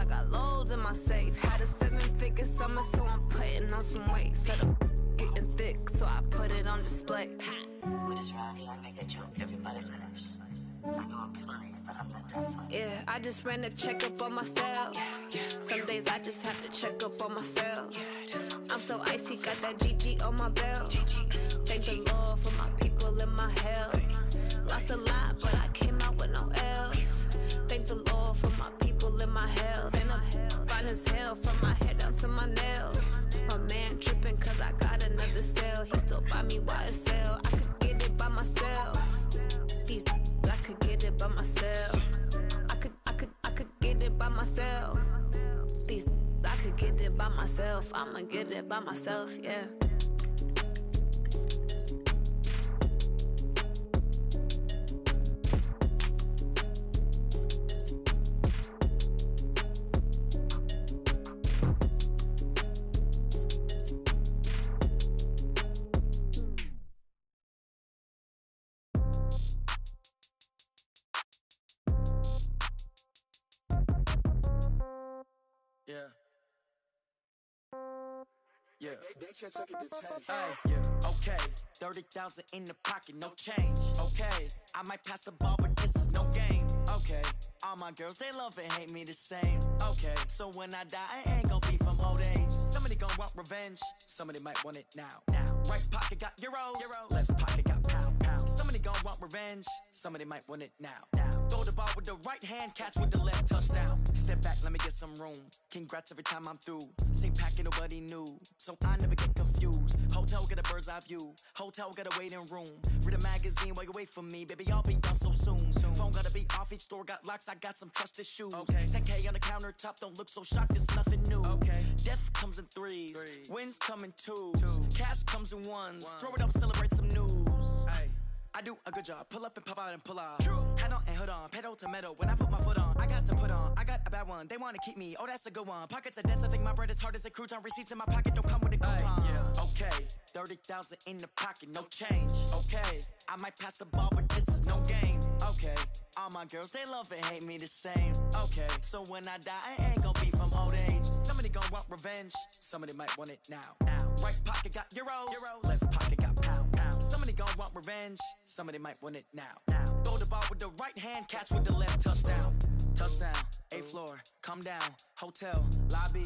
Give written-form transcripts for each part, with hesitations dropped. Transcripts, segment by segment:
got loads in my safe. Had a 7-figure summer, so I'm putting on some weight. Said I'm getting thick, so I put it on display. With this round here, I make a joke, everybody laughs. I know I'm funny, but I'm not that funny. Yeah, I just ran a checkup on myself. Some days I just have to check up on myself. I'm so icy, got that GG on my belt. Thank the Lord for my people in my health. Lost a lot, but I came out with no L's. Thank the Lord for my people in my health. And I'm fine as hell from my head down to my nails. My man tripping cause I got another sale. He still buy me YSL. I could get it by myself. These I could get it by myself. I could get it by myself. These I could get it by myself. I'ma get it by myself, yeah. Yeah. Hey, yeah. Okay, 30,000 in the pocket, no change. Okay, I might pass the ball, but this is no game. Okay, all my girls, they love and hate me the same. Okay, so when I die, I ain't gon' be from old age. Somebody gon' want revenge, somebody might want it now. Right pocket got euros, left pocket got pound. Somebody gon' want revenge, somebody might want it now. Throw the ball with the right hand, catch with the left, touchdown. Step back, let me get some room. Congrats every time I'm through. Same packet, nobody knew, so I never get confused. Hotel get a bird's eye view, hotel got a waiting room. Read a magazine while you wait for me, baby, I'll be done so soon. Phone gotta be off, each store got locks, I got some trusted shoes. 10K on the countertop, don't look so shocked, it's nothing new. Death comes in threes, wins come in twos, cash comes in ones. Throw it up, celebrate some news. I do a good job, pull up and pop out and pull out. Head on and hood on, pedal to metal. When I put my foot on, I got to put on. I got a bad one, they wanna keep me, oh that's a good one. Pockets are dense, I think my bread is hard as a crouton. Receipts in my pocket don't come with a coupon. Okay, 30,000 in the pocket, no change. Okay, I might pass the ball, but this is no game. Okay, all my girls, they love and hate me the same. Okay, so when I die, I ain't gon' be from old age. Somebody gon' want revenge, somebody might want it now. Right pocket got euros, left pocket got pound. Somebody gon' want revenge, somebody might want it now. Throw the ball with the right hand, catch with the left, touchdown. Touchdown, 8th floor, come down, hotel, lobby.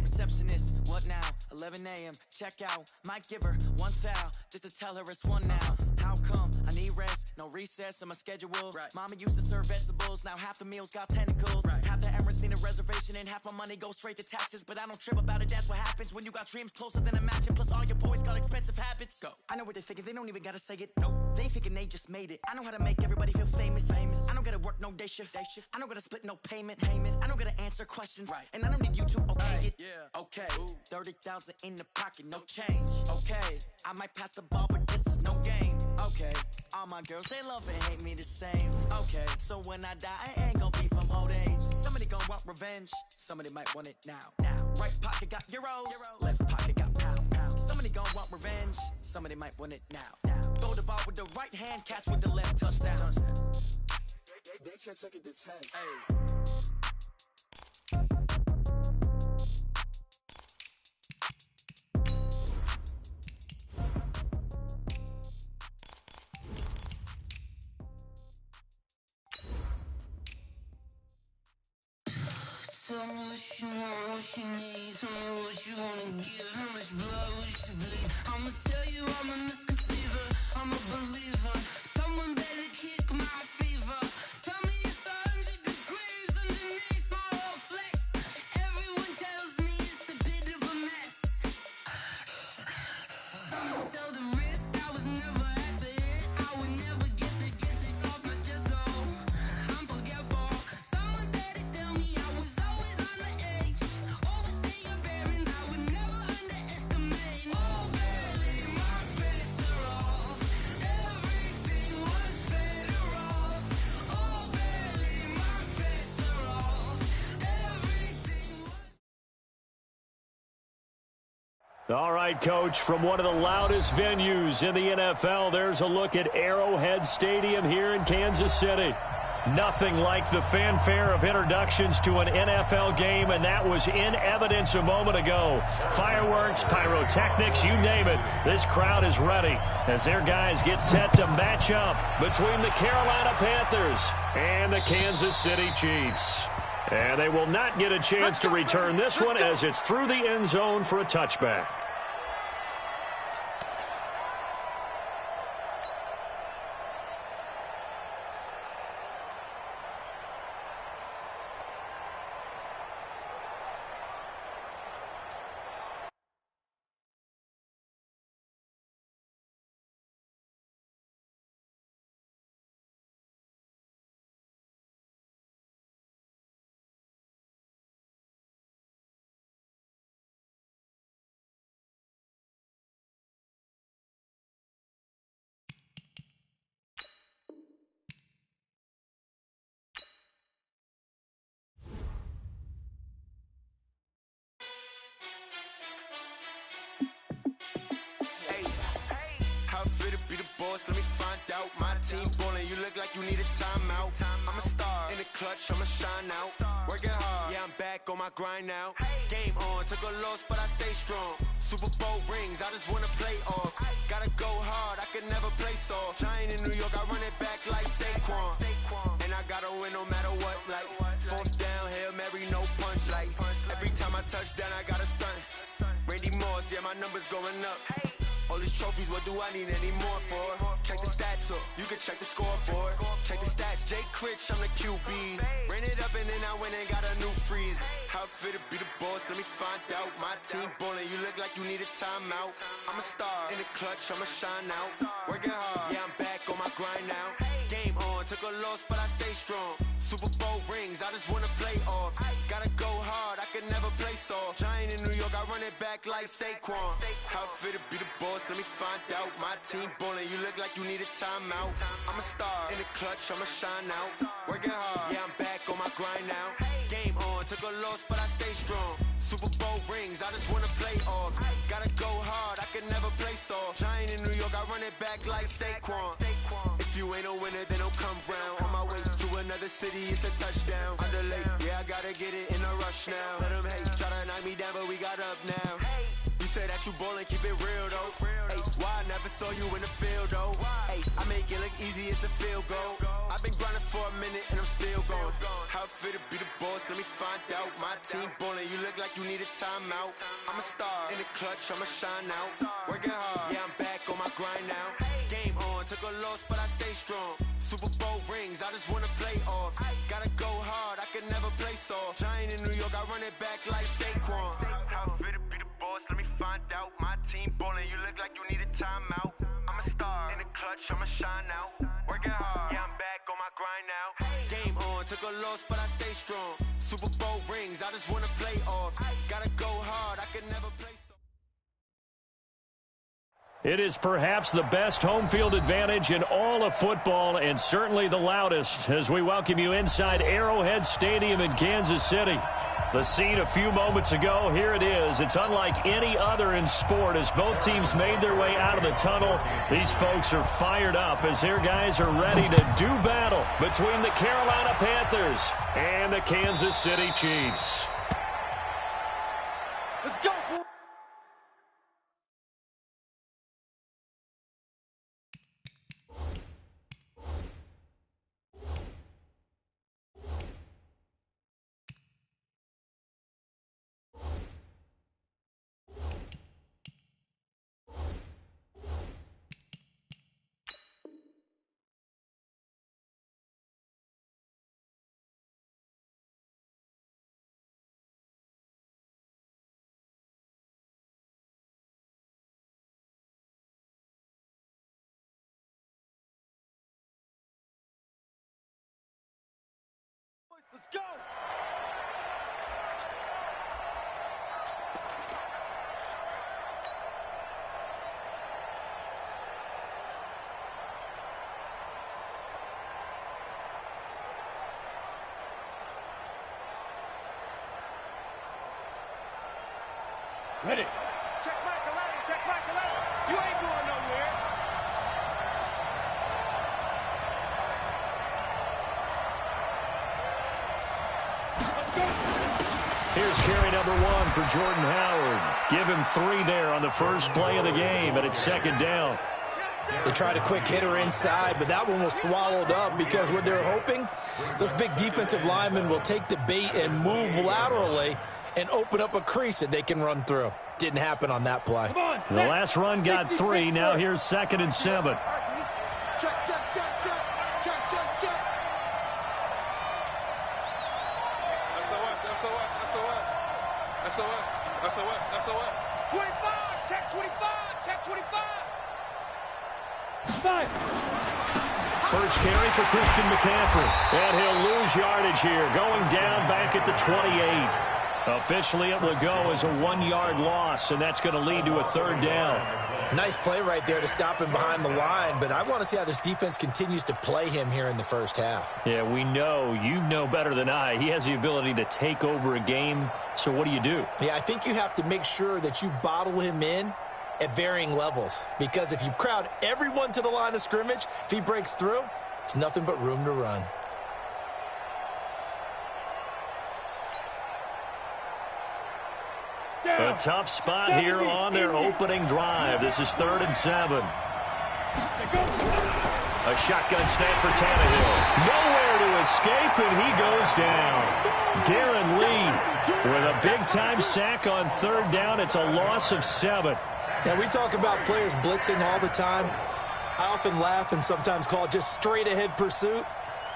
Receptionist, what now? 11 a.m., check out. Might give her one foul, just to tell her it's one now. How come? I need rest, no recess in my schedule. Mama used to serve vegetables, now half the meals got tentacles. Half the Emirates need a reservation and half my money goes straight to taxes. But I don't trip about it, that's what happens when you got dreams closer than a match. Plus all your boys got expensive habits. Go. I know what they're thinking, they don't even gotta say it. Nope. They thinking they just made it. I know how to make everybody feel famous. I don't gotta work no day shift. I don't gotta split no payment. I don't gotta answer questions. And I don't need you to okay it. Okay, 30,000 in the pocket, no change. Okay, I might pass the ball, but this is no game. Okay, all my girls, they love and hate me the same. Okay, so when I die, I ain't gon' be from old age. Somebody gon' want revenge, somebody might want it now. Right pocket got euros, left pocket got pound. Somebody gon' want revenge, somebody might want it now. Throw the ball with the right hand, catch with the left, touchdown. They can't take it to 10. Tell me what you want, what you need. Tell me what you wanna give. How much blood would you bleed? I'ma tell you I'm a misconceiver. I'm a believer. Someone better kick my fever. Tell me it's 100 degrees underneath my whole flesh. Everyone tells me it's a bit of a mess. I'ma tell the risk I was never at the end. I would never get the off my chest, though. I'm forgetful. Someone better tell me I was always on the edge. Overstay your bearings, I would never underestimate. Oh, barely, my bets are off. Everything was better off. Oh, barely, my bets are off. Everything was. All right, Coach, from one of the loudest venues in the NFL, there's a look at Arrowhead Stadium here in Kansas City. Nothing like the fanfare of introductions to an NFL game, and that was in evidence a moment ago. Fireworks, pyrotechnics, you name it. This crowd is ready as their guys get set to match up between the Carolina Panthers and the Kansas City Chiefs. And they will not get a chance to return this one as it's through the end zone for a touchback. How fit to be the boss? Let me find out. My team ballin', you look like you need a timeout. I'm a star in the clutch, I'ma shine out. Working hard, yeah, I'm back on my grind now. Game on, took a loss, but I stay strong. Super Bowl rings, I just wanna play off. Gotta go hard, I can never play soft. Giant in New York, I run it back like Saquon. And I gotta win no matter what, like fourth down, Hail Mary, no punch. Like every time I touch down, I gotta stunt. Randy Moss, yeah, my numbers going up. All these trophies, what do I need any more for? Check the stats up, you can check the scoreboard. Check the stats, Jake Critch, I'm the QB. Ran it up and then I went and got a new freeze. How fit to be the boss, let me find out. My team ballin', you look like you need a timeout. I'm a star in the clutch, I'ma shine out. Working hard, yeah, I'm back on my grind now. Game on, took a loss, but I stay strong. Super Bowl rings, I just wanna play off. Gotta go hard, I can never play soft. Giant in New York, I run it back like Saquon. How fit to be the boss, let me find out. My team ballin', you look like you need a timeout. I'm a star in the clutch, I'ma shine out. Working hard, yeah, I'm back on my grind now. Game on, took a loss, but I stay strong. Super Bowl rings, I just wanna play off. Gotta go hard, I can never play soft. Giant in New York, I run it back like Saquon. If you ain't a winner, then don't come round. On my way to another city, it's a touchdown. Underlay, yeah, I gotta get it in a rush now. Let them hate, try to knock me down, but we got up now. You say that you ballin', keep it real though. Hey, why I never saw you in the field though? Hey, I make it look easy, it's a field goal. I've been grinding for a minute and I'm still going. How fit to be the boss, let me find out. My team ballin', you look like you need a timeout. I'm a star in the clutch, I'ma shine out. Working hard, yeah, I'm back on my grind now. Game on, took a loss, but I stay strong. Super Bowl rings, I just wanna play off. Gotta go hard, I can never play soft. Giant in New York, I run it back like Saquon. How fit to be the boss, let me find out. My team ballin', you look like you need a timeout. I'm a star in the clutch, I'ma shine out. Working hard, yeah, I'm back on my grind now. Game on, took a loss, but I stay strong. Super Bowl rings, I just wanna play off. Gotta go hard, I can never play soft. It is perhaps the best home field advantage in all of football and certainly the loudest as we welcome you inside Arrowhead Stadium in Kansas City. The scene a few moments ago, here it is. It's unlike any other in sport as both teams made their way out of the tunnel. These folks are fired up as their guys are ready to do battle between the Carolina Panthers and the Kansas City Chiefs. Let's go! Let's go! Ready. Check Michael Allen, check Michael Allen. You ain't going nowhere. Here's carry number 1 for Jordan Howard. Give him 3 there on the first play of the game, and it's second down. They tried a quick hitter inside, but that one was swallowed up because what they're hoping, those big defensive linemen will take the bait and move laterally and open up a crease that they can run through. Didn't happen on that play. The last run got 3. Now here's 2nd and 7. Check, check, check, check. Check, check, check. SOS. 25, check 25, check 25. First carry for Christian McCaffrey. And he'll lose yardage here, going down back at the 28. Officially, it will go as a 1-yard loss, and that's going to lead to a 3rd down. Nice play right there to stop him behind the line, but I want to see how this defense continues to play him here in the first half. Yeah, we know. You know better than I. He has the ability to take over a game, so what do you do? Yeah, I think you have to make sure that you bottle him in at varying levels, because if you crowd everyone to the line of scrimmage, if he breaks through, there's nothing but room to run. A tough spot here on their opening drive. This is 3rd and 7. A shotgun snap for Tannehill. Nowhere to escape, and he goes down. Darren Lee with a big-time sack on 3rd down. It's a loss of 7. Now, we talk about players blitzing all the time. I often laugh and sometimes call it just straight-ahead pursuit.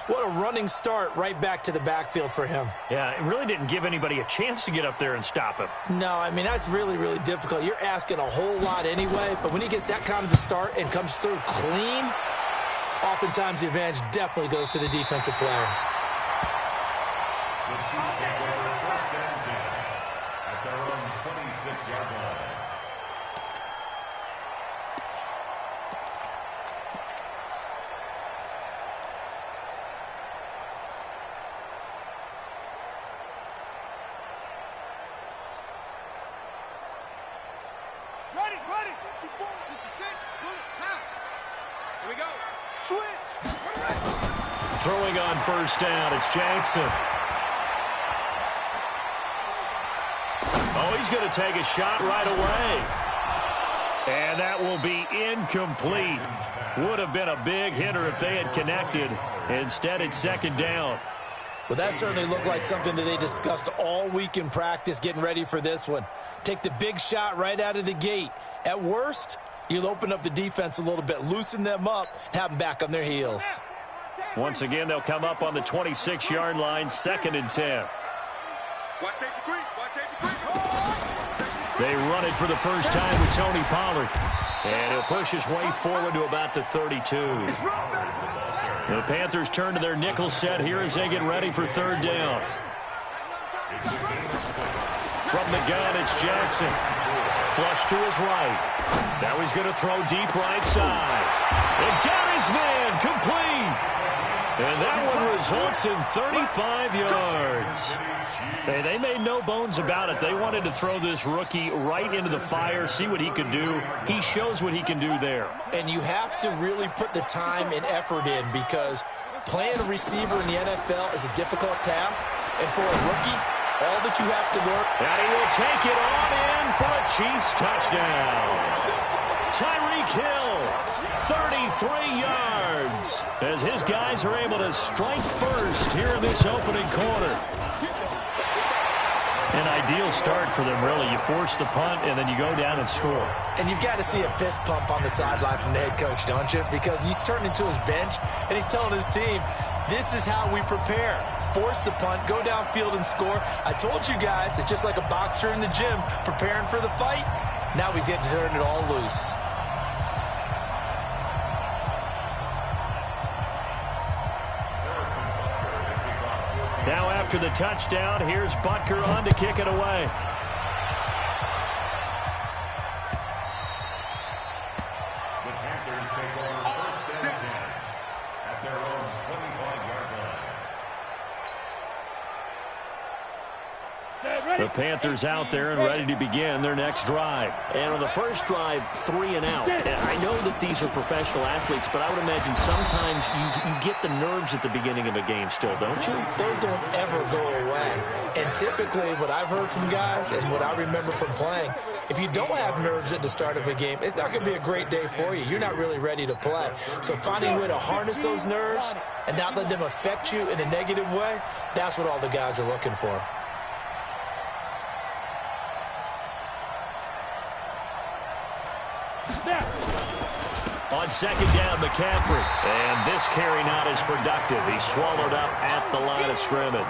What a running start right back to the backfield for him. Yeah, it really didn't give anybody a chance to get up there and stop him. No, I mean, that's really, really difficult. You're asking a whole lot anyway, but when he gets that kind of a start and comes through clean, oftentimes the advantage definitely goes to the defensive player. The Chiefs take over first and 10 at their own 26-yard line. Ready. 54, 56, bullet, time. Here we go. Switch. Throwing on first down, it's Jackson. Oh, he's going to take a shot right away. And that will be incomplete. Would have been a big hitter if they had connected. Instead, it's 2nd down. Well, that certainly looked like something that they discussed all week in practice getting ready for this one. Take the big shot right out of the gate. At worst, you'll open up the defense a little bit, loosen them up, and have them back on their heels. Once again, they'll come up on the 26-yard line, 2nd and 10. Watch safety three. They run it for the first time with Tony Pollard. And he'll push his way forward to about the 32. The Panthers turn to their nickel set here as they get ready for 3rd down. From the gun, it's Jackson. Flush to his right. Now he's going to throw deep right side. And got his man complete. And that one results in 35 yards. Hey, they made no bones about it. They wanted to throw this rookie right into the fire, see what he could do. He shows what he can do there. And you have to really put the time and effort in, because playing a receiver in the NFL is a difficult task. And for a rookie, all that you have to work. And he will take it on in for a Chiefs touchdown. Tyreek Hill, 33 yards, as his guys are able to strike first here in this opening quarter. An ideal start for them, really. You force the punt, and then you go down and score. And you've got to see a fist pump on the sideline from the head coach, don't you? Because he's turning into his bench, and he's telling his team, this is how we prepare. Force the punt, go downfield and score. I told you guys, it's just like a boxer in the gym preparing for the fight. Now we get to turn it all loose. Now after the touchdown, here's Butker on to kick it away. The Panthers take over first and 10 at their own 25-yard line. The Panthers out there and ready to begin their next drive. And on the first drive, 3 and out. And I know that these are professional athletes, but I would imagine sometimes you get the nerves at the beginning of a game still, don't you? Those don't ever go away. And typically what I've heard from guys and what I remember from playing, if you don't have nerves at the start of a game, it's not going to be a great day for you. You're not really ready to play. So finding a way to harness those nerves and not let them affect you in a negative way, that's what all the guys are looking for. On second down, McCaffrey. And this carry not as productive. He swallowed up at the line of scrimmage.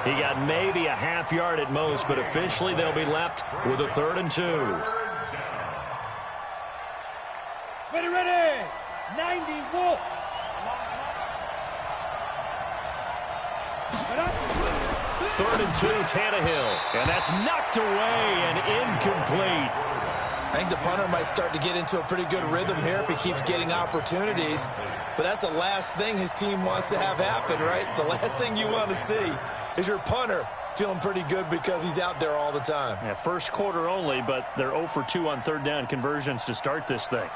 He got maybe a half yard at most, but officially they'll be left with a 3rd and 2. Ready. 90 Wolf. 3rd and 2, Tannehill. And that's knocked away and incomplete. I think the punter might start to get into a pretty good rhythm here if he keeps getting opportunities. But that's the last thing his team wants to have happen, right? The last thing you want to see is your punter feeling pretty good because he's out there all the time. Yeah, first quarter only, but they're 0 for 2 on 3rd down conversions to start this thing.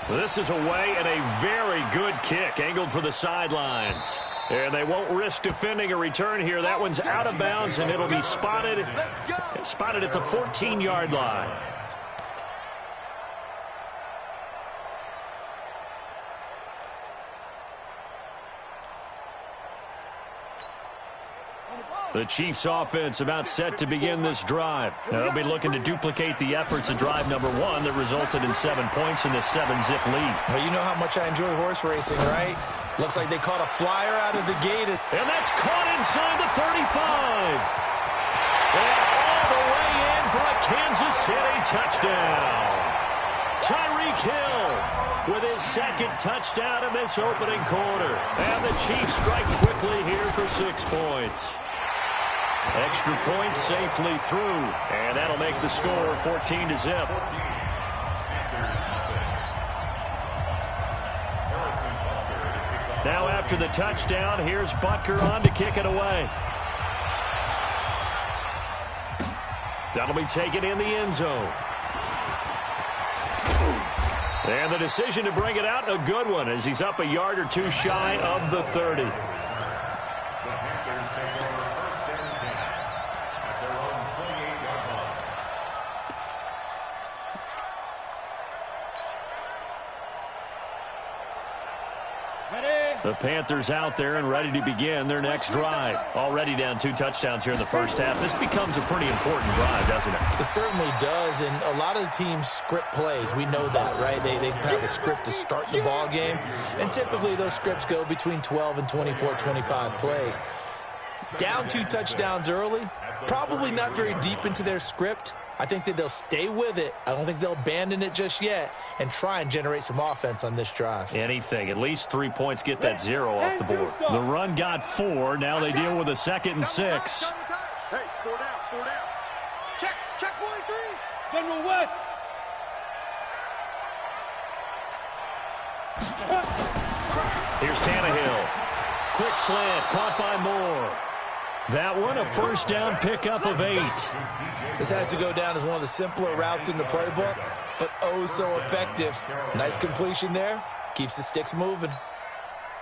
This is away and a very good kick, angled for the sidelines. And they won't risk defending a return here. That one's out of bounds, and it'll be spotted at the 14-yard line. The Chiefs offense about set to begin this drive. Now, they'll be looking to duplicate the efforts of drive number 1 that resulted in 7 points in this 7-zip lead. Well, you know how much I enjoy horse racing, right? Looks like they caught a flyer out of the gate. And that's caught inside the 35. And all the way in for a Kansas City touchdown. Tyreek Hill with his 2nd touchdown in this opening quarter. And the Chiefs strike quickly here for 6 points. Extra point safely through, and that'll make the score 14-0. Now after the touchdown, here's Butker on to kick it away. That'll be taken in the end zone. And the decision to bring it out, a good one, as he's up a yard or 2 shy of the 30. The Panthers out there and ready to begin their next drive. Already down 2 touchdowns here in the first half. This becomes a pretty important drive, doesn't it? It certainly does, and a lot of the teams script plays. We know that, right? They have a script to start the ball game, and typically those scripts go between 12 and 24, 25 plays. Down 2 touchdowns early, probably not very deep into their script. I think that they'll stay with it. I don't think they'll abandon it just yet and try and generate some offense on this drive. Anything. At least 3 points get that 0 off the board. The run got 4. Now they deal with a 2nd and 6. Hey, 4 down. Check 43. General West. Here's Tannehill. Quick slant, caught by Moore. That one, a 1st down pickup of 8. This has to go down as one of the simpler routes in the playbook, but oh so effective. Nice completion there. Keeps the sticks moving.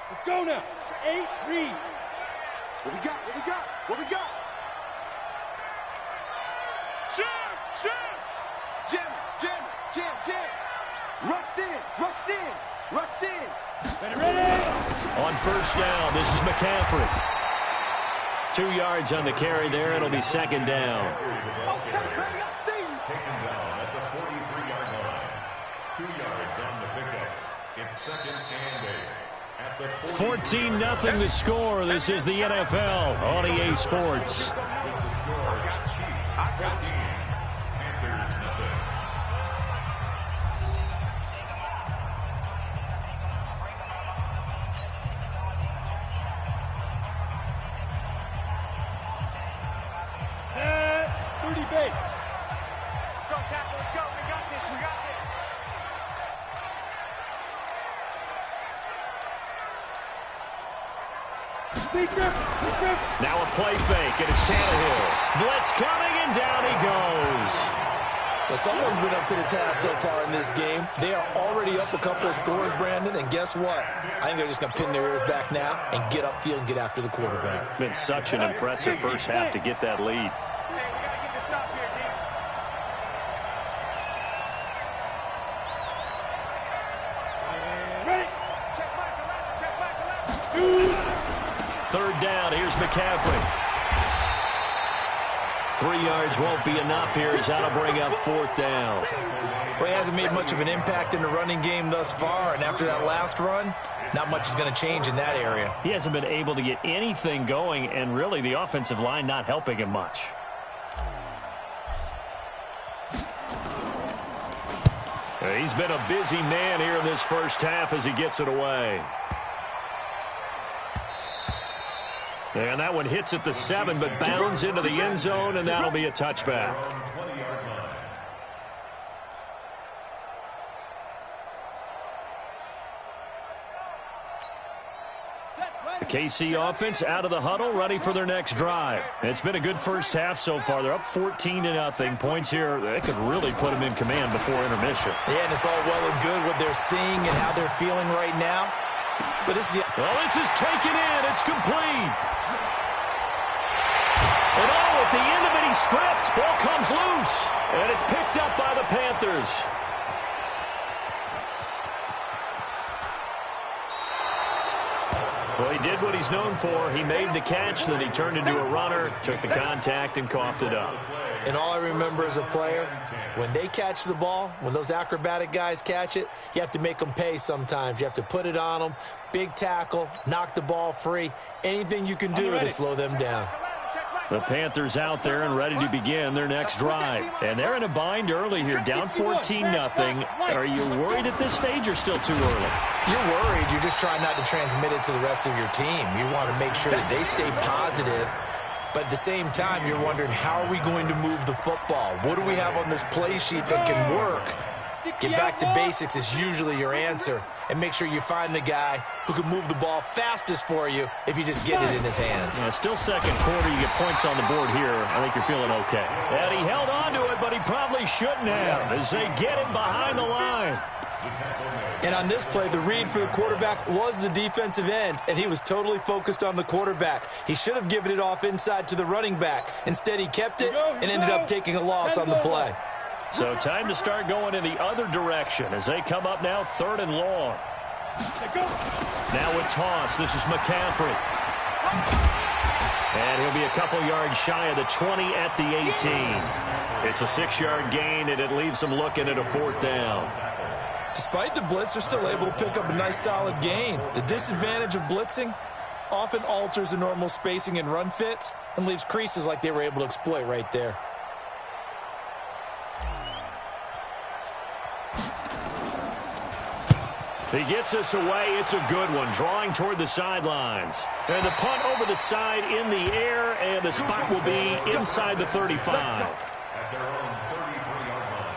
Let's go now. 8, read. What we got? Jam. Rush in. Ready. On 1st down, this is McCaffrey. 2 yards on the carry there. It'll be 2nd down. Okay, baby, I see you. Taken down at the 43-yard line. 2 yards on the pickup. It's 2nd and 8. 14-0 the score. This is the NFL on EA Sports. I got you. Panthers nothing. Set 30 base. Let's go, tackle. Let's go. We got this. Now a play fake, and it's Tannehill. Blitz coming, and down he goes. Well, someone's been up to the task so far in this game. They are already up a couple of scores, Brandon, and guess what? I think they're just going to pin their ears back now and get upfield and get after the quarterback. Been such an impressive first half to get that lead. Third down, here's McCaffrey. 3 yards won't be enough here as that'll bring up fourth down. Well, he hasn't made much of an impact in the running game thus far, and after that last run, not much is going to change in that area. He hasn't been able to get anything going, and really the offensive line not helping him much. He's been a busy man here in this first half as he gets it away. And that one hits at the 7, but bounds into the end zone, and that'll be a touchback. The KC offense out of the huddle, ready for their next drive. It's been a good first half so far. They're up 14-0. Points here, they could really put them in command before intermission. Yeah, and it's all well and good what they're seeing and how they're feeling right now. But this is this is taken in. It's complete. And at the end of it, he's stripped. Ball comes loose. And it's picked up by the Panthers. Well, he did what he's known for. He made the catch, then he turned into a runner, took the contact, and coughed it up. And all I remember as a player, when they catch the ball, when those acrobatic guys catch it, you have to make them pay sometimes. You have to put it on them, big tackle, knock the ball free, anything you can do to slow them down. The Panthers out there and ready to begin their next drive. And they're in a bind early here, down 14-0. Are you worried at this stage or still too early? You're worried. You're just trying not to transmit it to the rest of your team. You want to make sure that they stay positive. But at the same time, you're wondering, how are we going to move the football? What do we have on this play sheet that can work? Get back to basics is usually your answer. And make sure you find the guy who can move the ball fastest for you if you just get it in his hands. Yeah, still second quarter. You get points on the board here. I think you're feeling okay. And he held on to it, but he probably shouldn't have as they get him behind the line. And on this play, the read for the quarterback was the defensive end, and he was totally focused on the quarterback. He should have given it off inside to the running back. Instead, he kept it and ended up taking a loss on the play. So time to start going in the other direction as they come up now 3rd and long. Now a toss. This is McCaffrey. And he'll be a couple yards shy of the 20 at the 18. It's a 6-yard gain, and it leaves them looking at a 4th down. Despite the blitz, they're still able to pick up a nice solid gain. The disadvantage of blitzing often alters the normal spacing and run fits and leaves creases like they were able to exploit right there. He gets us away. It's a good one, drawing toward the sidelines. And the punt over the side in the air, and the spot will be inside the 35. At their own 33-yard line.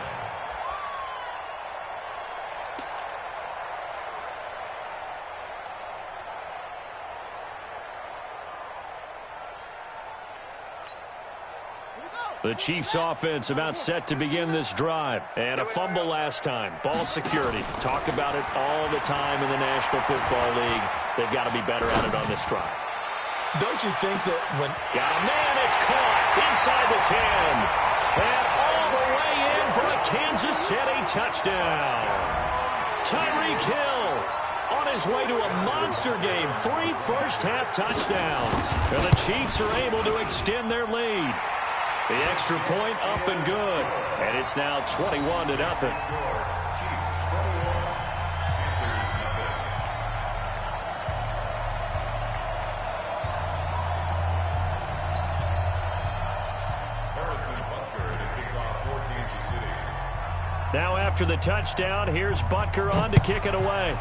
The Chiefs offense about set to begin this drive. And a fumble last time. Ball security. Talk about it all the time in the National Football League. They've got to be better at it on this drive. Don't you think that when... Got a man, it's caught inside the 10. And all the way in for a Kansas City touchdown. Tyreek Hill on his way to a monster game. 3 first-half touchdowns. And the Chiefs are able to extend their lead. The extra point up and good. And it's now 21-0. Now after the touchdown, here's Butker on to kick it away.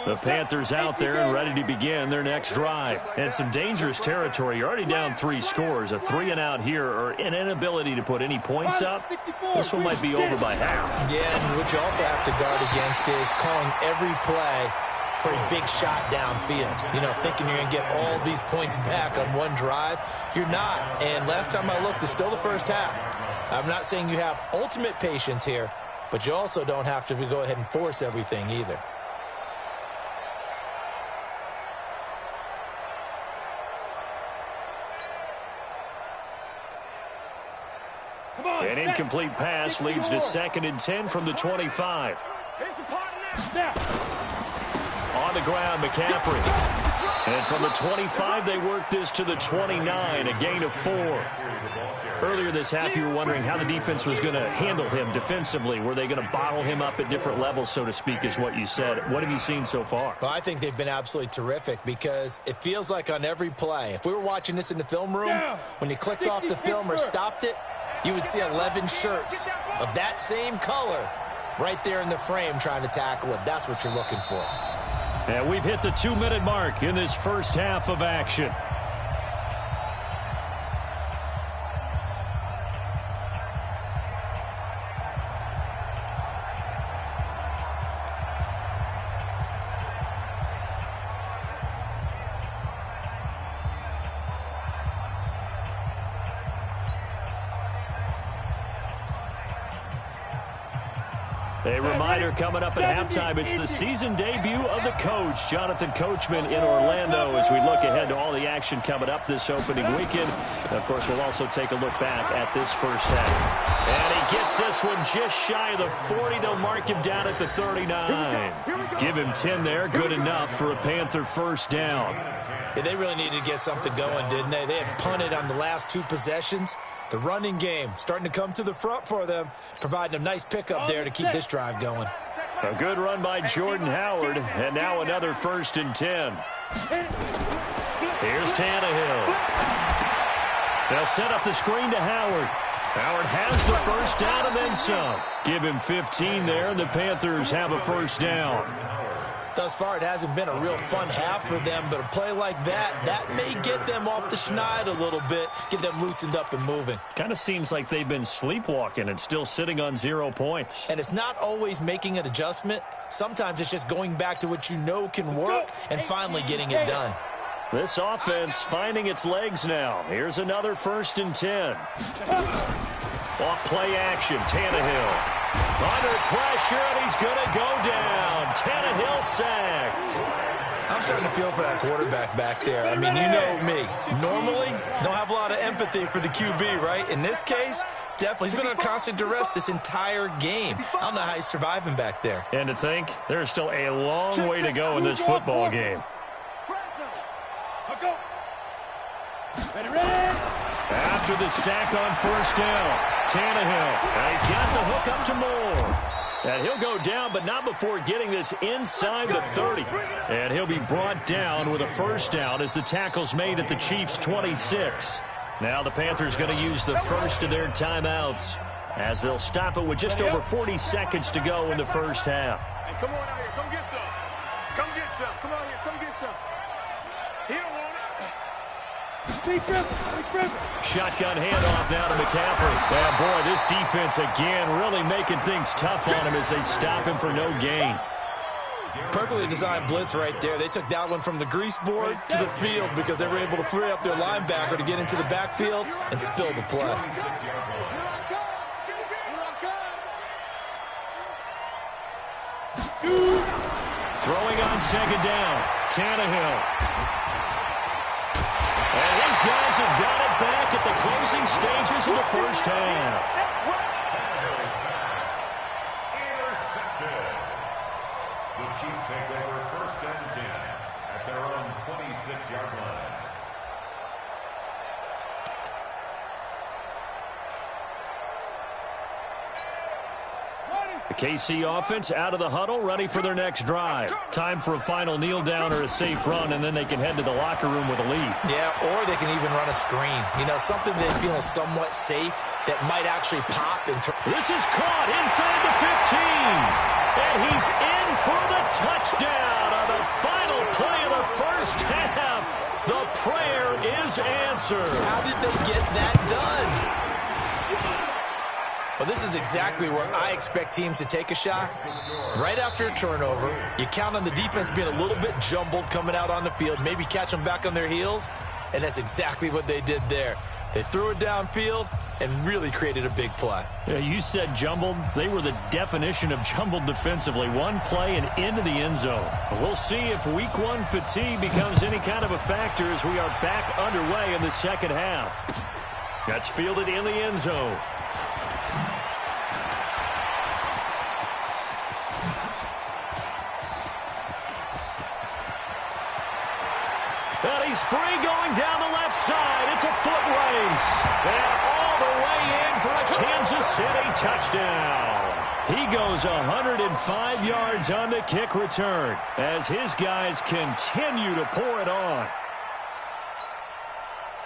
The Panthers out there and ready to begin their next drive. And some dangerous territory. You're already down 3 scores. A 3-and-out here or an inability to put any points up. This one might be over by half. Yeah, and what you also have to guard against is calling every play for a big shot downfield. You know, thinking you're going to get all these points back on one drive. You're not. And last time I looked, it's still the first half. I'm not saying you have ultimate patience here, but you also don't have to go ahead and force everything either. An incomplete pass leads to 2nd and 10 from the 25. On the ground, McCaffrey. And from the 25, they work this to the 29, a gain of 4. Earlier this half, you were wondering how the defense was going to handle him defensively. Were they going to bottle him up at different levels, so to speak, is what you said. What have you seen so far? Well, I think they've been absolutely terrific because it feels like on every play, if we were watching this in the film room, when you clicked off the film or stopped it, you would see 11 shirts of that same color right there in the frame trying to tackle it. That's what you're looking for. And we've hit the 2-minute mark in this first half of action. A reminder coming up at halftime, it's the season debut of the coach, Jonathan Coachman in Orlando, as we look ahead to all the action coming up this opening weekend. And of course, we'll also take a look back at this first half. And he gets this one just shy of the 40. They'll mark him down at the 39. Give him 10 there, good enough for a Panther first down. Yeah, they really needed to get something going, didn't they? They had punted on the last 2 possessions. The running game starting to come to the front for them, providing a nice pickup there to keep this drive going. A good run by Jordan Howard, and now another 1st and 10. Here's Tannehill. They'll set up the screen to Howard. Howard has the first down and then some. Give him 15 there, and the Panthers have a first down. Thus far, it hasn't been a real fun half for them, but a play like that may get them off the schneid a little bit, get them loosened up and moving. Kind of seems like they've been sleepwalking and still sitting on 0 points. And it's not always making an adjustment. Sometimes it's just going back to what you know can work and finally getting it done. This offense finding its legs now. Here's another 1st and 10. Off play action, Tannehill. Under pressure, and he's going to go down. Tannehill sacked. I'm starting to feel for that quarterback back there. I mean, you know me. Normally, don't have a lot of empathy for the QB, right? In this case, definitely. He's been under constant duress this entire game. I don't know how he's surviving back there. And to think, there's still a long way to go in this football game. After the sack on 1st down, Tannehill. And he's got the hook up to Moore. And he'll go down, but not before getting this inside the 30. And he'll be brought down with a first down as the tackle's made at the Chiefs' 26. Now the Panthers going to use the first of their timeouts as they'll stop it with just over 40 seconds to go in the first half. Hey, come on out here. Come get some. Come get some. Come on here. Come get some. He don't want it. Shotgun handoff now to McCaffrey. And boy, this defense again really making things tough on him as they stop him for no gain. Perfectly designed blitz right there. They took that one from the grease board to the field because they were able to free up their linebacker to get into the backfield and spill the play. Throwing on 2nd down, Tannehill. And his guys have got it back at the closing stages of the first half. Intercepted. The Chiefs take over 1st and 10 at their own 26-yard line. The KC offense out of the huddle, ready for their next drive. Time for a final kneel down or a safe run, and then they can head to the locker room with a lead. Yeah, or they can even run a screen. You know, something they feel is somewhat safe that might actually pop. This is caught inside the 15. And he's in for the touchdown on the final play of the first half. The prayer is answered. How did they get that done? Well, this is exactly where I expect teams to take a shot. Right after a turnover, you count on the defense being a little bit jumbled coming out on the field, maybe catch them back on their heels, and that's exactly what they did there. They threw it downfield and really created a big play. Yeah, you said jumbled. They were the definition of jumbled defensively. One play and into the end zone. We'll see if week one fatigue becomes any kind of a factor as we are back underway in the second half. That's fielded in the end zone. And he's free going down the left side. It's a foot race. And all the way in for a Kansas City touchdown. He goes 105 yards on the kick return as his guys continue to pour it on.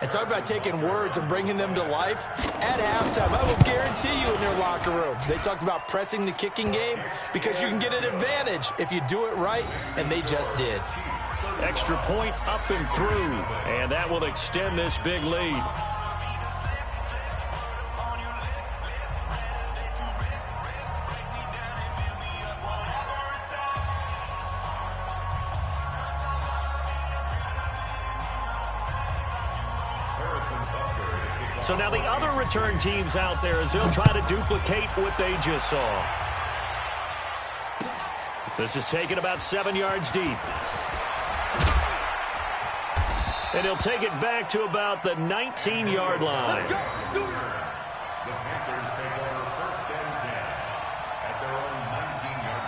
And talk about taking words and bringing them to life. At halftime, I will guarantee you in their locker room, they talked about pressing the kicking game because you can get an advantage if you do it right, and they just did. Extra point up and through, and that will extend this big lead. So now the other return teams out there as they'll try to duplicate what they just saw. This is taken about 7 yards deep. And he'll take it back to about the 19-yard line. The Panthers take over 1st and 10 at their own 19-yard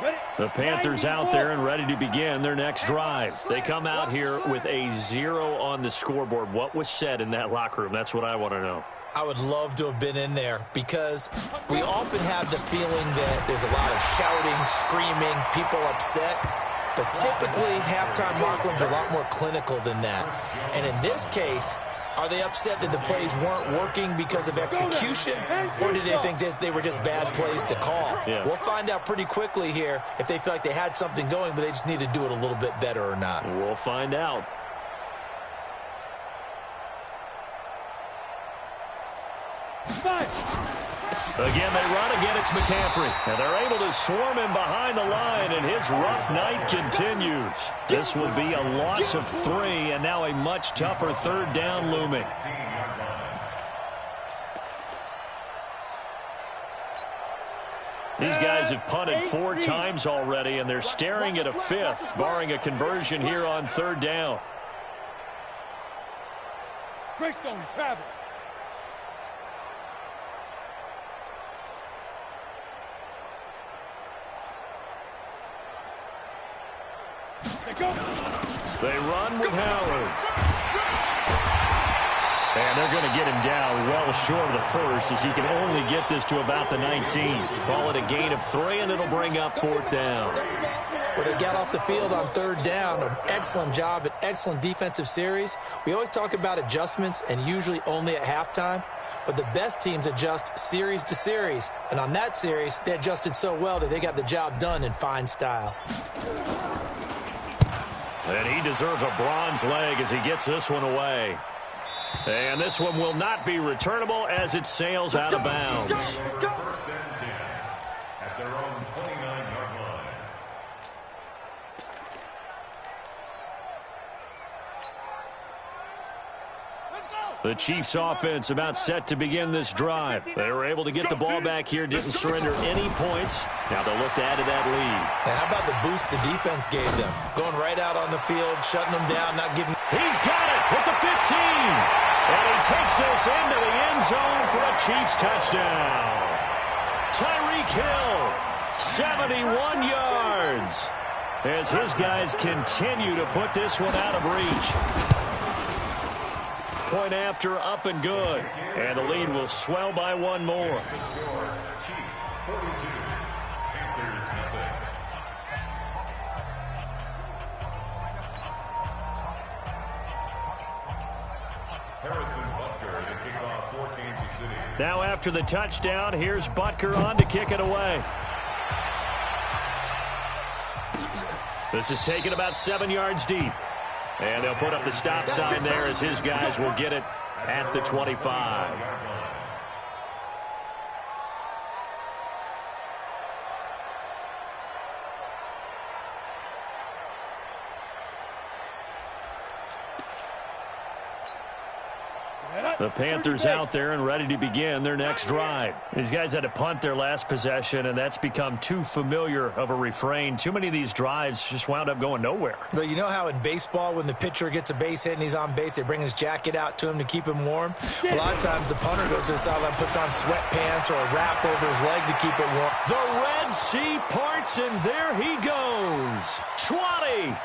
line. The Panthers out there and ready to begin their next drive. They come out here with a 0 on the scoreboard. What was said in that locker room? That's what I want to know. I would love to have been in there because we often have the feeling that there's a lot of shouting, screaming, people upset. But typically, halftime locker rooms are a lot more clinical than that. And in this case, are they upset that the plays weren't working because of execution? Or did they think they were just bad plays to call? Yeah. We'll find out pretty quickly here if they feel like they had something going, but they just need to do it a little bit better or not. We'll find out. Again, they run. Again, it's McCaffrey. And they're able to swarm him behind the line, and his rough night continues. This will be a loss of 3, and now a much tougher 3rd down looming. These guys have punted 4 times already, and they're staring at a 5th, barring a conversion here on 3rd down. Greystone travel. They run with Howard. And they're going to get him down well short of the first as he can only get this to about the 19. Call it a gain of 3, and it'll bring up 4th down. Well, they got off the field on 3rd down. An excellent job, an excellent defensive series. We always talk about adjustments and usually only at halftime. But the best teams adjust series to series. And on that series, they adjusted so well that they got the job done in fine style. And he deserves a bronze leg as he gets this one away. And this one will not be returnable as it sails out of bounds. 1st and 10 at their own 29-yard line. The Chiefs offense about set to begin this drive. They were able to get the ball back here, didn't surrender any points. Now they'll look to add to that lead. And how about the boost the defense gave them? Going right out on the field, shutting them down, not giving... He's got it with the 15. And he takes this into the end zone for a Chiefs touchdown. Tyreek Hill, 71 yards. As his guys continue to put this one out of reach. Point after, up and good. And the lead will swell by 1 more. Chiefs 42, Panthers nothing. Harrison Butker Butker to kick off for Kansas City. Now after the touchdown, here's Butker on to kick it away. This is taken about 7 yards deep. And they'll put up the stop sign there as his guys will get it at the 25. The Panthers out there and ready to begin their next drive. These guys had to punt their last possession, and that's become too familiar of a refrain. Too many of these drives just wound up going nowhere. But you know how in baseball, when the pitcher gets a base hit and he's on base, they bring his jacket out to him to keep him warm? A lot of times the punter goes to the sideline, puts on sweatpants or a wrap over his leg to keep it warm. The Red Sea parts, and there he goes. 20.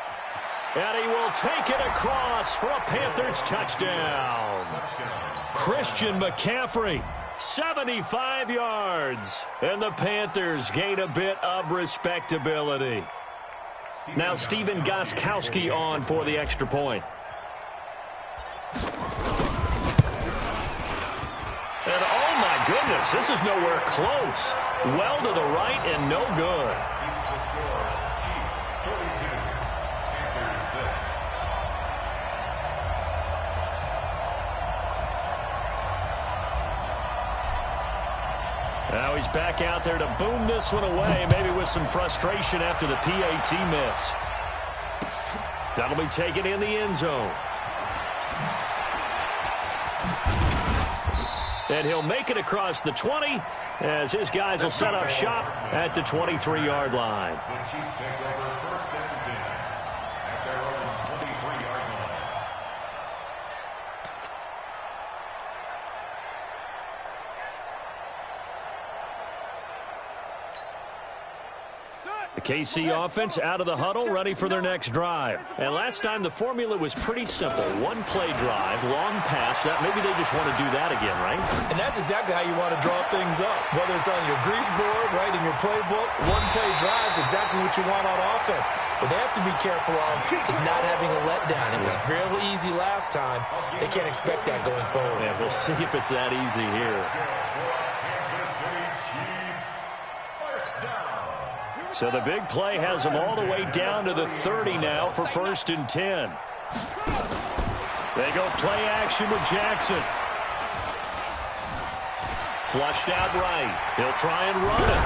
And he will take it across for a Panthers touchdown. Christian McCaffrey, 75 yards. And the Panthers gain a bit of respectability. Now Steven Gostkowski on for the extra point. And oh my goodness, this is nowhere close. Well to the right and no good. Now he's back out there to boom this one away, maybe with some frustration after the PAT miss. That'll be taken in the end zone. And he'll make it across the 20 as his guys will set up shop at the 23-yard line. The Chiefs take over first and 10 at their own 23-yard line. The KC offense out of the huddle, ready for their next drive. And last time the formula was pretty simple. One play drive, long pass. That maybe they just want to do that again, right? And that's exactly how you want to draw things up. Whether it's on your grease board, right, in your playbook, one play drive is exactly what you want on offense. What they have to be careful of is not having a letdown. It was fairly easy last time. They can't expect that going forward. Yeah, we'll see if it's that easy here. So the big play has them all the way down to the 30 now for first and 10. They go play action with Jackson. Flushed out right. He'll try and run it.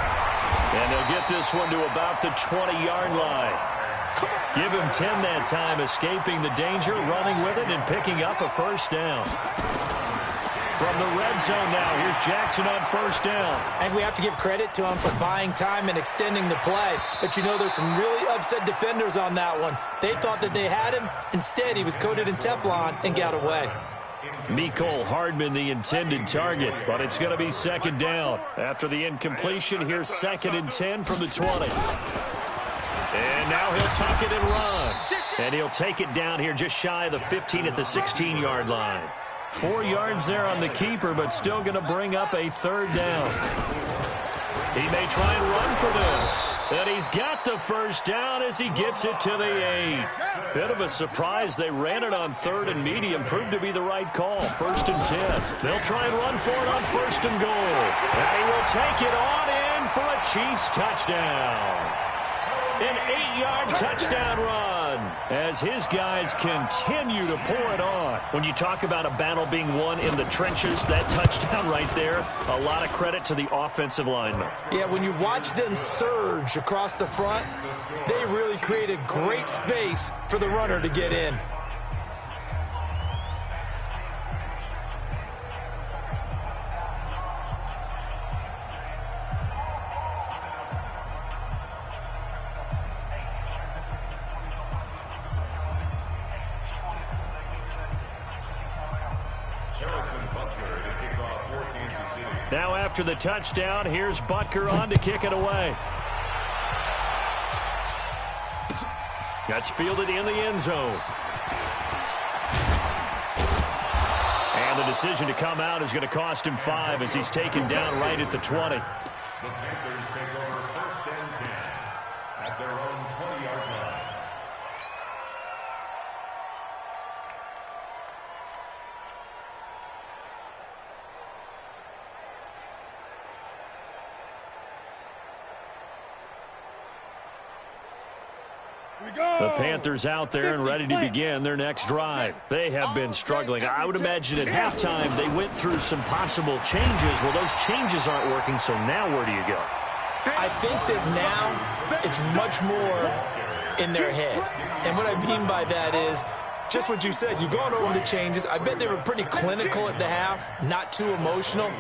And they'll get this one to about the 20-yard line. Give him 10 that time, escaping the danger, running with it, and picking up a first down. From the red zone now, here's Jackson on first down. And we have to give credit to him for buying time and extending the play. But you know there's some really upset defenders on that one. They thought that they had him. Instead, he was coated in Teflon and got away. Mecole Hardman, the intended target, but it's going to be second down. After the incompletion, here's second and 10 from the 20. And now he'll tuck it and run. And he'll take it down here just shy of the 15 at the 16-yard line. 4 yards there on the keeper, but still going to bring up a third down. He may try and run for this. And he's got the first down as he gets it to the 8. Bit of a surprise. They ran it on third and medium. Proved to be the right call. First and 10. They'll try and run for it on first and goal. And he will take it on in for a Chiefs touchdown. An 8-yard touchdown run as his guys continue to pour it on. When you talk about a battle being won in the trenches, that touchdown right there, a lot of credit to the offensive linemen. Yeah, when you watch them surge across the front, they really created great space for the runner to get in. Now after the touchdown, here's Butker on to kick it away. That's fielded in the end zone. And the decision to come out is going to cost him 5 as he's taken down right at the 20. The Panthers take over first and 10 at their own 20-yard line. The Panthers out there and ready to begin their next drive. They have been struggling. I would imagine at halftime they went through some possible changes. Well, those changes aren't working, so now where do you go? I think that now it's much more in their head. And what I mean by that is just what you said. You've gone over the changes. I bet they were pretty clinical at the half, not too emotional.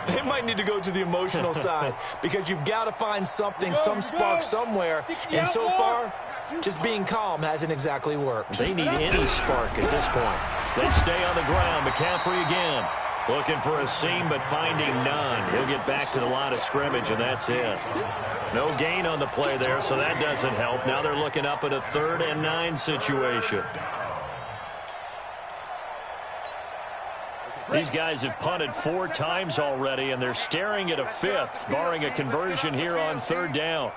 They might need to go to the emotional side because you've got to find something, some spark somewhere. And so far, just being calm hasn't exactly worked. They need any spark at this point. They stay on the ground. McCaffrey again. Looking for a seam, but finding none. He'll get back to the line of scrimmage, and that's it. No gain on the play there, so that doesn't help. Now they're looking up at a 3rd and 9 situation. These guys have punted 4 times already, and they're staring at a 5th, barring a conversion here on 3rd down.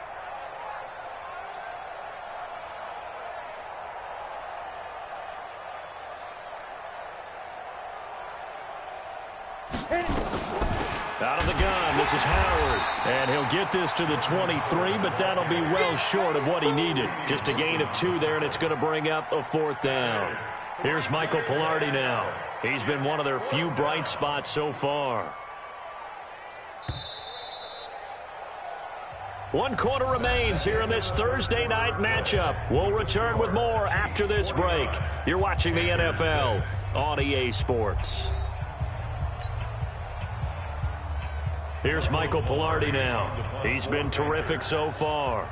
Out of the gun, this is Howard. And he'll get this to the 23, but that'll be well short of what he needed. Just a gain of 2 there, and it's going to bring up a 4th down. Here's Michael Pilardi now. He's been one of their few bright spots so far. 1 quarter remains here in this Thursday night matchup. We'll return with more after this break. You're watching the NFL on EA Sports. Here's Michael Pilardi now. He's been terrific so far.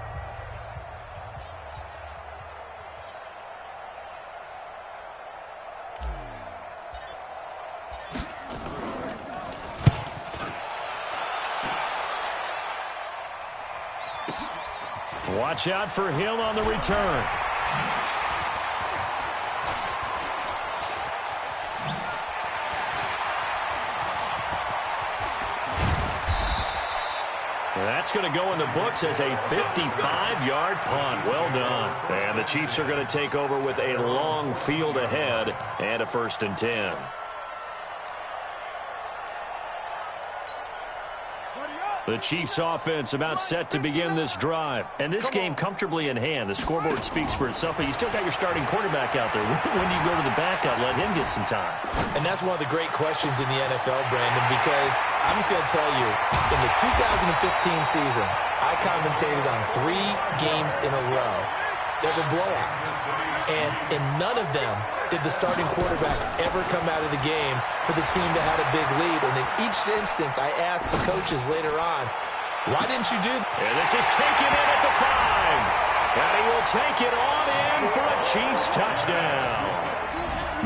Watch out for him on the return. That's going to go in the books as a 55-yard punt. Well done. And the Chiefs are going to take over with a long field ahead and a 1st and 10. The Chiefs offense about set to begin this drive. And this game comfortably in hand. The scoreboard speaks for itself, but you still got your starting quarterback out there. When do you go to the backup, let him get some time? And that's one of the great questions in the NFL, Brandon, because I'm just going to tell you, in the 2015 season, I commentated on 3 games in a row that were blowouts. And in none of them did the starting quarterback ever come out of the game for the team that had a big lead. And in each instance, I asked the coaches later on, why didn't you do that? And this is taken in at the 5. And he will take it on in for a Chiefs touchdown.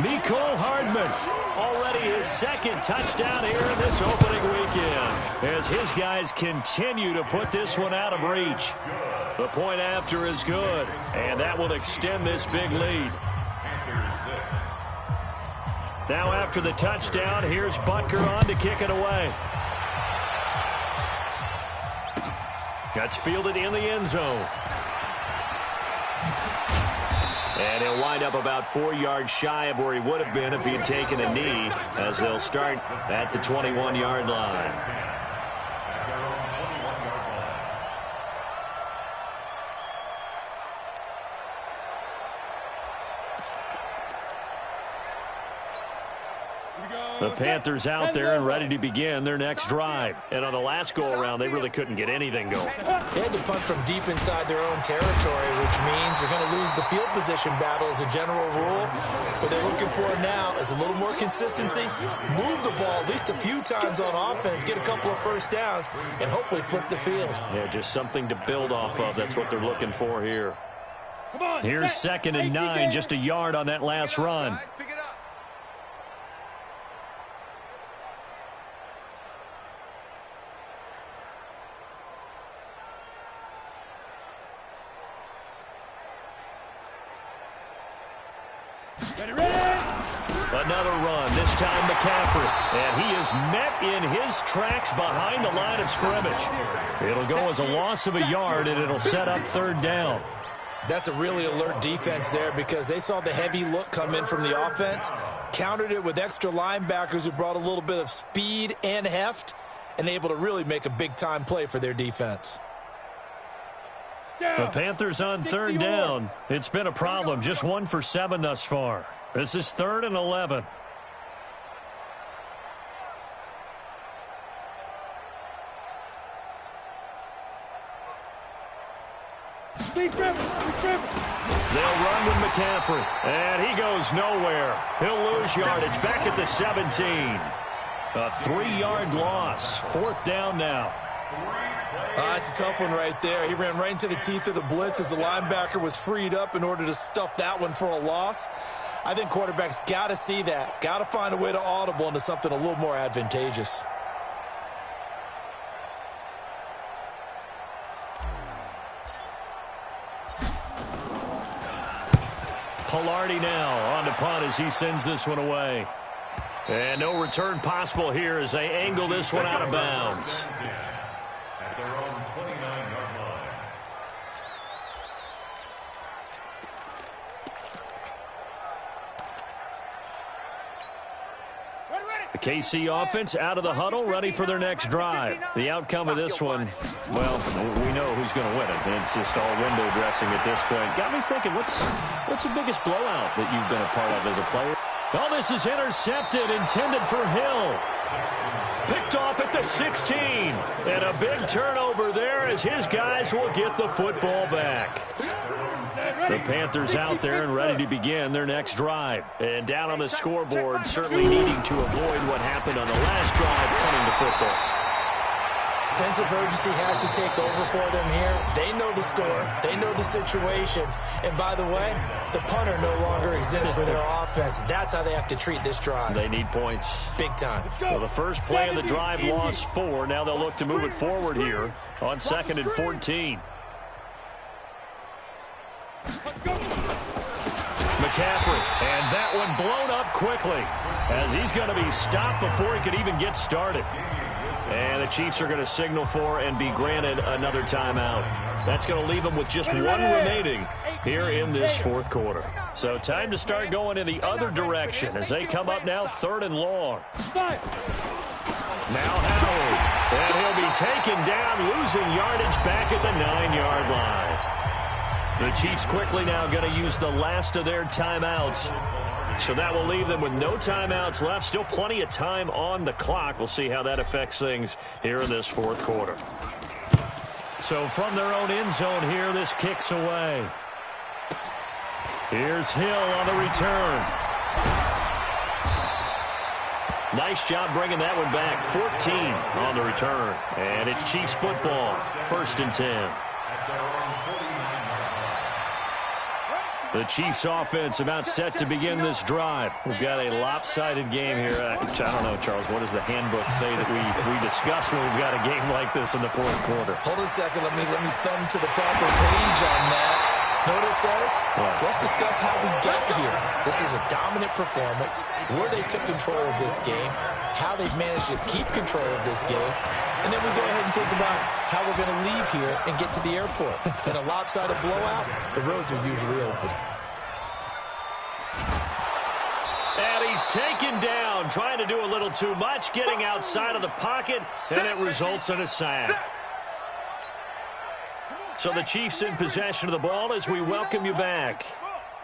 Mecole Hardman, already his 2nd touchdown here in this opening weekend, as his guys continue to put this one out of reach. The point after is good, and that will extend this big lead. Now after the touchdown, here's Butker on to kick it away. That's fielded in the end zone. And he'll wind up about 4 yards shy of where he would have been if he had taken a knee, as they'll start at the 21-yard line. The Panthers out there and ready to begin their next drive. And on the last go-around, they really couldn't get anything going. They had to punt from deep inside their own territory, which means they're going to lose the field position battle as a general rule. What they're looking for now is a little more consistency, move the ball at least a few times on offense, get a couple of 1st downs, and hopefully flip the field. Yeah, just something to build off of. That's what they're looking for here. Here's 2nd and 9, just a yard on that last run. Another run, this time McCaffrey. And he is met in his tracks behind the line of scrimmage. It'll go as a loss of a yard, and it'll set up 3rd down. That's a really alert defense there because they saw the heavy look come in from the offense, countered it with extra linebackers who brought a little bit of speed and heft, and able to really make a big-time play for their defense. The Panthers on third down. It's been a problem. Just 1 for 7 thus far. This is 3rd and 11. They'll run with McCaffrey. And he goes nowhere. He'll lose yardage back at the 17. A 3-yard loss. 4th down now. It's a tough one right there. He ran right into the teeth of the blitz as the linebacker was freed up in order to stuff that one for a loss. I think quarterbacks got to see that. Got to find a way to audible into something a little more advantageous. Pilardi now on to punt as he sends this one away. And no return possible here as they angle this one out of bounds. At their own 29-yard line. The KC offense out of the huddle, ready for their next drive. The outcome of this one, well, we know who's going to win it. It's just all window dressing at this point. Got me thinking, what's the biggest blowout that you've been a part of as a player? Oh, this is intercepted, intended for Hill. Picked off at the 16. And a big turnover there as his guys will get the football back. The Panthers out there and ready to begin their next drive. And down on the scoreboard, certainly needing to avoid what happened on the last drive, punting the football. Sense of urgency has to take over for them here. They know the score. They know the situation. And by the way, the punter no longer exists for their offense. That's how they have to treat this drive. They need points. Big time. Well, the first play of the drive lost 4. Now they'll look to move it forward here on 2nd and 14. McCaffrey, and that one blown up quickly as he's going to be stopped before he could even get started. And the Chiefs are going to signal for and be granted another timeout. That's going to leave them with just 1 remaining here in this 4th quarter. So time to start going in the other direction as they come up now 3rd and long. Now Howard, and he'll be taken down, losing yardage back at the 9-yard line. The Chiefs quickly now going to use the last of their timeouts. So that will leave them with no timeouts left. Still plenty of time on the clock. We'll see how that affects things here in this 4th quarter. So from their own end zone here, this kicks away. Here's Hill on the return. Nice job bringing that one back. 14 on the return. And it's Chiefs football. 1st and 10. The Chiefs offense about set to begin this drive. We've got a lopsided game here. I don't know, Charles, what does the handbook say that we discuss when we've got a game like this in the 4th quarter? Hold on a second. Let me thumb to the proper page on that. Know what it says? What? Let's discuss how we got here. This is a dominant performance, where they took control of this game, how they've managed to keep control of this game, and then we go ahead and think about how we're going to leave here and get to the airport. In a lopsided blowout, the roads are usually open. And he's taken down, trying to do a little too much, getting outside of the pocket, and it results in a sack. So the Chiefs in possession of the ball as we welcome you back.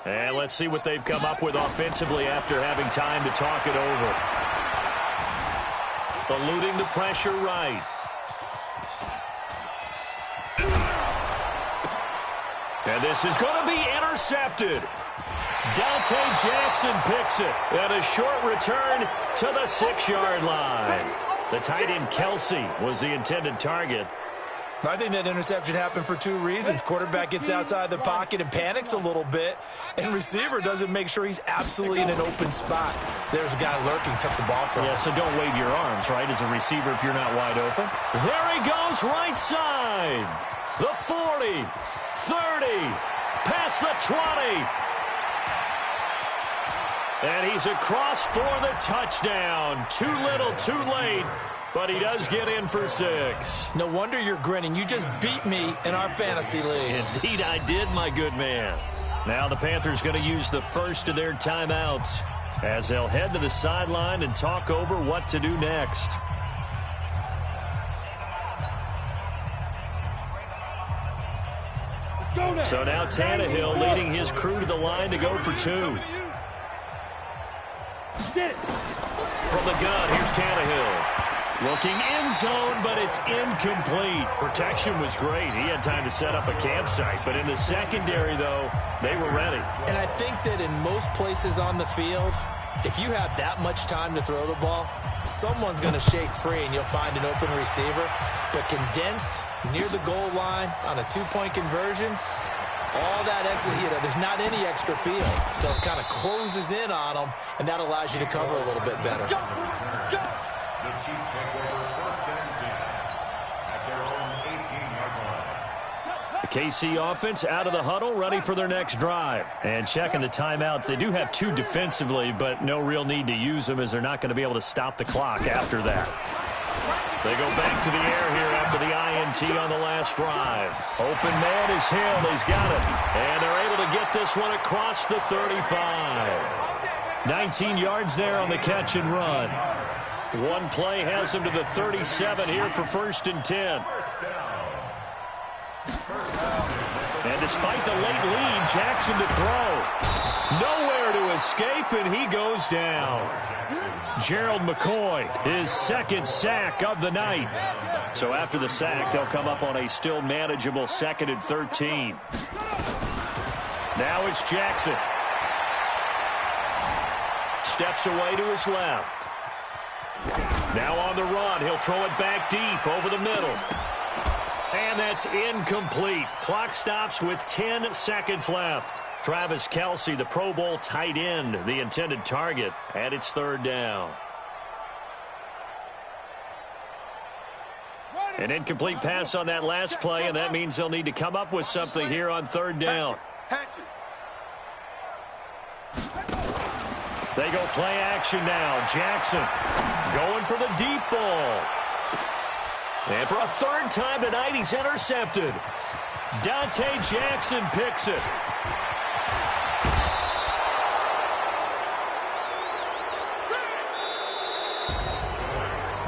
And let's see what they've come up with offensively after having time to talk it over. Eluding the pressure right. And this is going to be intercepted. Dante Jackson picks it. And a short return to the 6-yard line. The tight end Kelsey was the intended target. I think that interception happened for 2 reasons. Quarterback gets outside the pocket and panics a little bit, and receiver doesn't make sure he's absolutely in an open spot. So there's a guy lurking, took the ball from him. Yeah, so don't wave your arms, right, as a receiver if you're not wide open. There he goes, right side. The 40, 30, past the 20. And he's across for the touchdown. Too little, too late. But he does get in for 6. No wonder you're grinning. You just beat me in our fantasy league. Indeed I did, my good man. Now the Panthers going to use the first of their timeouts as they'll head to the sideline and talk over what to do next. So now Tannehill leading his crew to the line to go for 2. From the gun, here's Tannehill. Looking end zone, but it's incomplete. Protection was great. He had time to set up a campsite. But in the secondary, though, they were ready. And I think that in most places on the field, if you have that much time to throw the ball, someone's going to shake free and you'll find an open receiver. But condensed near the goal line on a 2-point conversion, all that extra, there's not any extra field. So it kind of closes in on them, and that allows you to cover a little bit better. The Chiefs take over 1st and 10 at their own 18-yard line. The KC offense out of the huddle, ready for their next drive. And checking the timeouts. They do have 2 defensively, but no real need to use them as they're not going to be able to stop the clock after that. They go back to the air here after the INT on the last drive. Open man is Hill. He's got it. And they're able to get this one across the 35. 19 yards there on the catch and run. One play has him to the 37 here for 1st and 10. And despite the late lead, Jackson to throw. Nowhere to escape, and he goes down. Gerald McCoy, his 2nd sack of the night. So after the sack, they'll come up on a still manageable 2nd and 13. Now it's Jackson. Steps away to his left. Now on the run, he'll throw it back deep over the middle. And that's incomplete. Clock stops with 10 seconds left. Travis Kelce, the Pro Bowl tight end, the intended target, and it's 3rd down. An incomplete pass on that last play, and that means they'll need to come up with something here on 3rd down. They go play action now. Jackson going for the deep ball. And for a 3rd time tonight, he's intercepted. Dante Jackson picks it.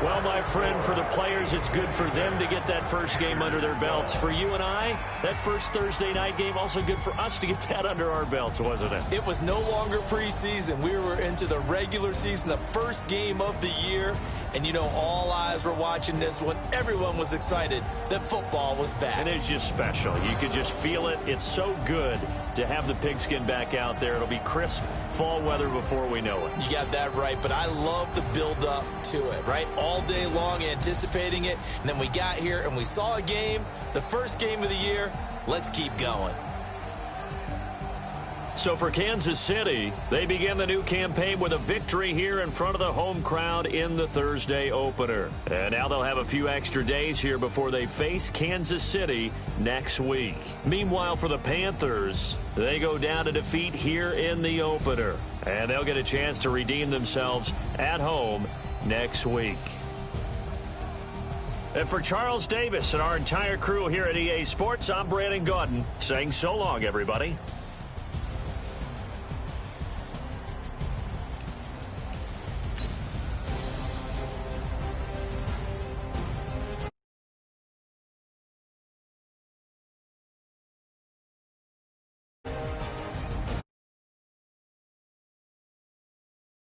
Well, my friend, for the players, it's good for them to get that first game under their belts. For you and I, that first Thursday night game, also good for us to get that under our belts, wasn't it? It was no longer preseason. We were into the regular season, the first game of the year. And, all eyes were watching this when everyone was excited that football was back. And it's just special. You could just feel it. It's so good to have the pigskin back out there. It'll be crisp fall weather before we know it. You got that right, but I love the build-up to it, right? All day long anticipating it, and then we got here and we saw a game, the first game of the year. Let's keep going. So for Kansas City, they begin the new campaign with a victory here in front of the home crowd in the Thursday opener. And now they'll have a few extra days here before they face Kansas City next week. Meanwhile, for the Panthers, they go down to defeat here in the opener. And they'll get a chance to redeem themselves at home next week. And for Charles Davis and our entire crew here at EA Sports, I'm Brandon Gaudin saying so long, everybody.